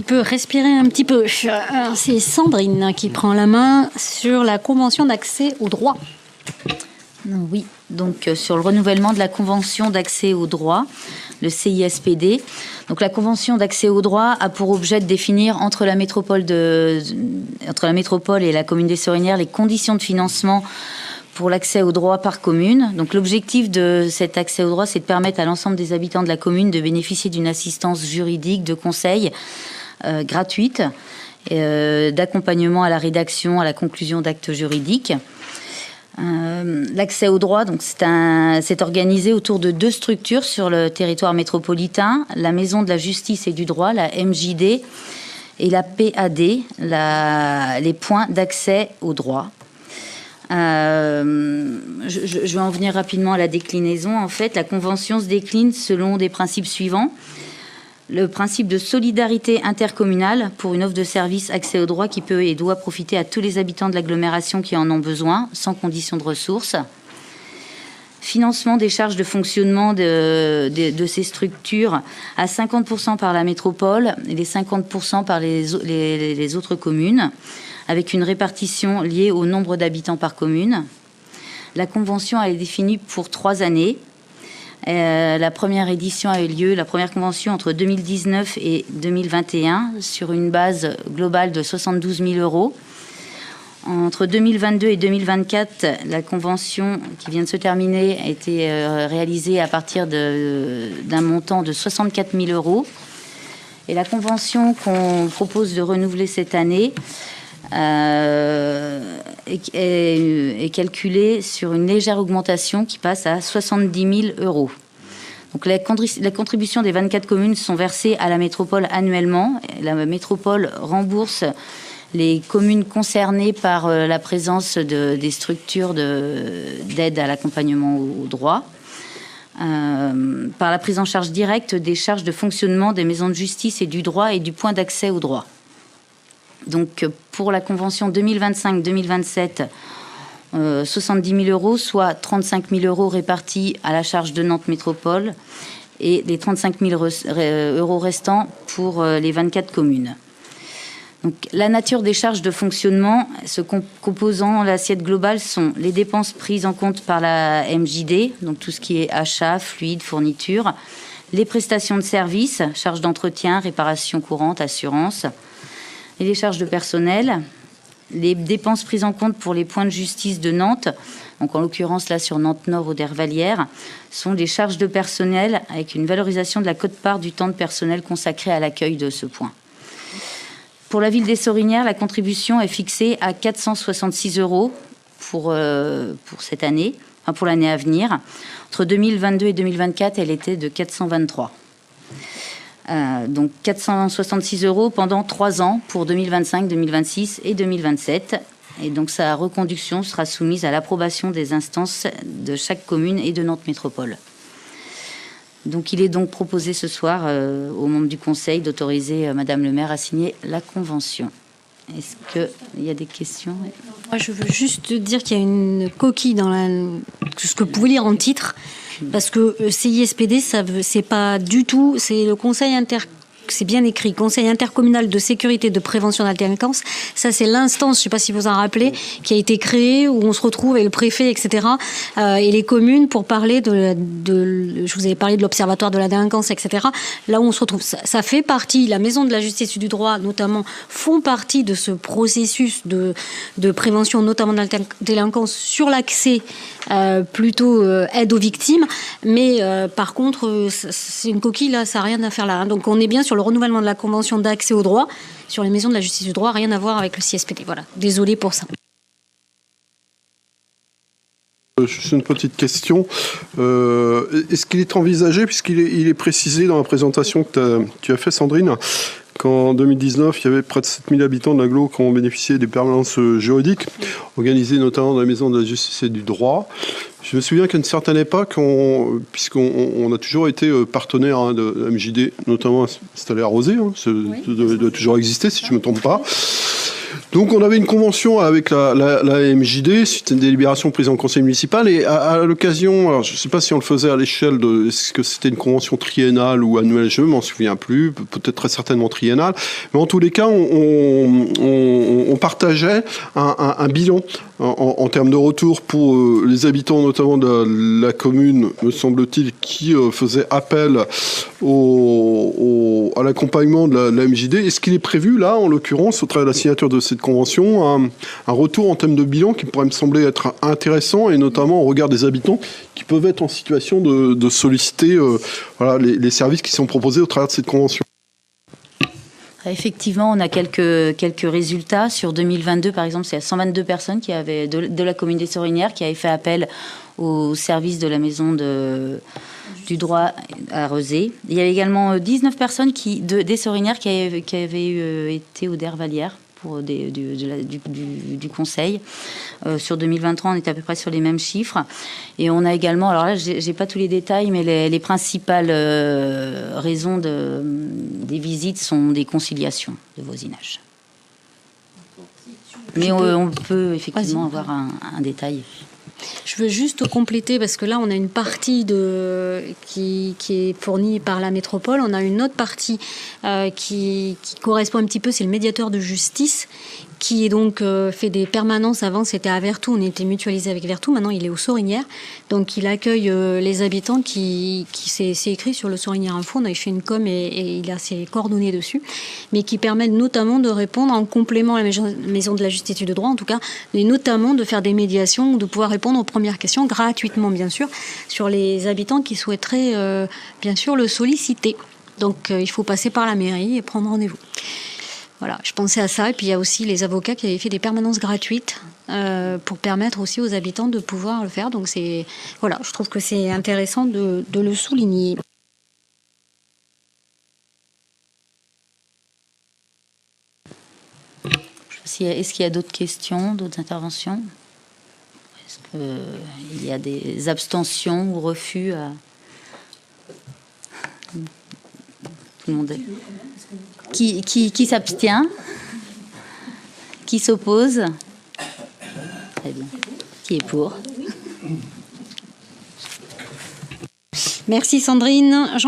peut respirer un petit peu. C'est Sandrine qui prend la main sur la convention d'accès au droit. Oui, donc sur le renouvellement de la convention d'accès au droit, le CISPD. Donc la convention d'accès au droit a pour objet de définir entre la métropole et la commune des Sorinières les conditions de financement pour l'accès au droit par commune. Donc l'objectif de cet accès au droit, c'est de permettre à l'ensemble des habitants de la commune de bénéficier d'une assistance juridique, de conseils gratuite, d'accompagnement à la rédaction, à la conclusion d'actes juridiques. L'accès au droit, donc c'est organisé autour de 2 structures sur le territoire métropolitain, la Maison de la Justice et du Droit, la MJD, et la PAD, les points d'accès au droit. Je vais en venir rapidement à la déclinaison. En fait, la convention se décline selon des principes suivants. Le principe de solidarité intercommunale pour une offre de service accès au droit qui peut et doit profiter à tous les habitants de l'agglomération qui en ont besoin, sans condition de ressources. Financement des charges de fonctionnement de ces structures à 50% par la métropole et les 50% par les autres communes, avec une répartition liée au nombre d'habitants par commune. La convention est définie pour 3 années. La première édition a eu lieu, la première convention entre 2019 et 2021 sur une base globale de 72 000 euros. Entre 2022 et 2024, la convention qui vient de se terminer a été réalisée à partir d'un montant de 64 000 euros. Et la convention qu'on propose de renouveler cette année est calculée sur une légère augmentation qui passe à 70 000 euros. Donc la contribution des 24 communes sont versées à la métropole annuellement. La métropole rembourse les communes concernées par la présence des structures d'aide à l'accompagnement au droit, par la prise en charge directe des charges de fonctionnement des maisons de justice et du droit et du point d'accès au droit. Donc, pour la convention 2025-2027, 70 000 euros, soit 35 000 euros répartis à la charge de Nantes Métropole et les 35 000 euros restants pour les 24 communes. Donc, la nature des charges de fonctionnement, composant l'assiette globale, sont les dépenses prises en compte par la MJD, donc tout ce qui est achat, fluide, fourniture, les prestations de services, charges d'entretien, réparation courante, assurance, et les charges de personnel, les dépenses prises en compte pour les points de justice de Nantes, donc en l'occurrence là sur Nantes-Nord ou d'Hervallières, sont des charges de personnel avec une valorisation de la quote-part du temps de personnel consacré à l'accueil de ce point. Pour la ville des Sorinières, la contribution est fixée à 466 euros pour cette année, enfin pour l'année à venir. Entre 2022 et 2024, elle était de 423. Donc 466 euros pendant 3 ans pour 2025, 2026 et 2027. Et donc sa reconduction sera soumise à l'approbation des instances de chaque commune et de Nantes Métropole. Donc il est donc proposé ce soir aux membres du Conseil d'autoriser Madame le maire à signer la convention. Est-ce qu'il y a des questions? Moi, je veux juste dire qu'il y a une coquille dans ce que vous pouvez lire en titre. Parce que CISPD, c'est pas du tout, c'est le Conseil c'est bien écrit, Conseil intercommunal de sécurité de prévention de la délinquance. Ça, c'est l'instance, je ne sais pas si vous en rappelez, qui a été créée, où on se retrouve avec le préfet, etc., et les communes pour parler je vous avais parlé de l'Observatoire de la délinquance, etc., là où on se retrouve. Ça fait partie, la Maison de la Justice et du Droit, notamment, font partie de ce processus de prévention, notamment de la délinquance, sur l'accès plutôt aide aux victimes. Mais par contre, c'est une coquille, là, ça n'a rien à faire là. Hein. Donc on est bien sur le renouvellement de la convention d'accès au droit, sur les maisons de la justice du droit, rien à voir avec le CISPD. Voilà, désolé pour ça. Juste une petite question. Est-ce qu'il est envisagé, puisqu'il est précisé dans la présentation que tu as fait, Sandrine, qu'en 2019, il y avait près de 7000 habitants de l'agglo qui ont bénéficié des permanences juridiques, organisées notamment dans la Maison de la Justice et du Droit. Je me souviens qu'à une certaine époque, puisqu'on a toujours été partenaire de MJD, notamment installé à Rosé, ça doit toujours exister si je ne me trompe pas. Donc on avait une convention avec la MJD, c'était une délibération prise en conseil municipal, et à l'occasion, alors je ne sais pas si on le faisait à l'échelle de, est-ce que c'était une convention triennale ou annuelle, je ne m'en souviens plus, peut-être très certainement triennale, mais en tous les cas on partageait un bilan en termes de retour pour les habitants notamment de la commune, me semble-t-il, qui faisait appel à l'accompagnement de la MJD. Est-ce qu'il est prévu là, en l'occurrence, au travers de la signature de cette convention, un retour en termes de bilan qui pourrait me sembler être intéressant, et notamment au regard des habitants qui peuvent être en situation de solliciter les services qui sont proposés au travers de cette convention? Effectivement, on a quelques résultats. Sur 2022, par exemple, c'est 122 personnes qui avaient, de la commune des Sorinières qui avaient fait appel au service de la maison du droit à Rezé. Il y avait également 19 personnes des Sorinières qui avaient été au Dervalière pour du conseil. Sur 2023, on est à peu près sur les mêmes chiffres. Et on a également, alors là, j'ai pas tous les détails, mais les principales raisons des visites sont des conciliations de voisinage. Mais on peut effectivement avoir un détail. Je veux juste compléter, parce que là, on a une partie qui est fournie par la métropole. On a une autre partie qui correspond un petit peu, c'est le médiateur de justice, qui est donc fait des permanences. Avant, c'était à Vertou, on était mutualisé avec Vertou. Maintenant, il est aux Sorinières. Donc, il accueille les habitants c'est écrit sur le Sorinières Info. On a fait une com et il a ses coordonnées dessus, mais qui permettent notamment de répondre en complément à la maison de la justice et du droit, en tout cas, et notamment de faire des médiations, de pouvoir répondre aux premières questions gratuitement, bien sûr, sur les habitants qui souhaiteraient, bien sûr, le solliciter. Donc, il faut passer par la mairie et prendre rendez-vous. Voilà, je pensais à ça. Et puis, il y a aussi les avocats qui avaient fait des permanences gratuites pour permettre aussi aux habitants de pouvoir le faire. Donc, je trouve que c'est intéressant de le souligner. Est-ce qu'il y a d'autres questions, d'autres interventions? Est-ce qu'il y a des abstentions ou refus à... Tout le monde est... Qui s'abstient? Qui s'oppose? Très bien. Qui est pour? Merci Sandrine.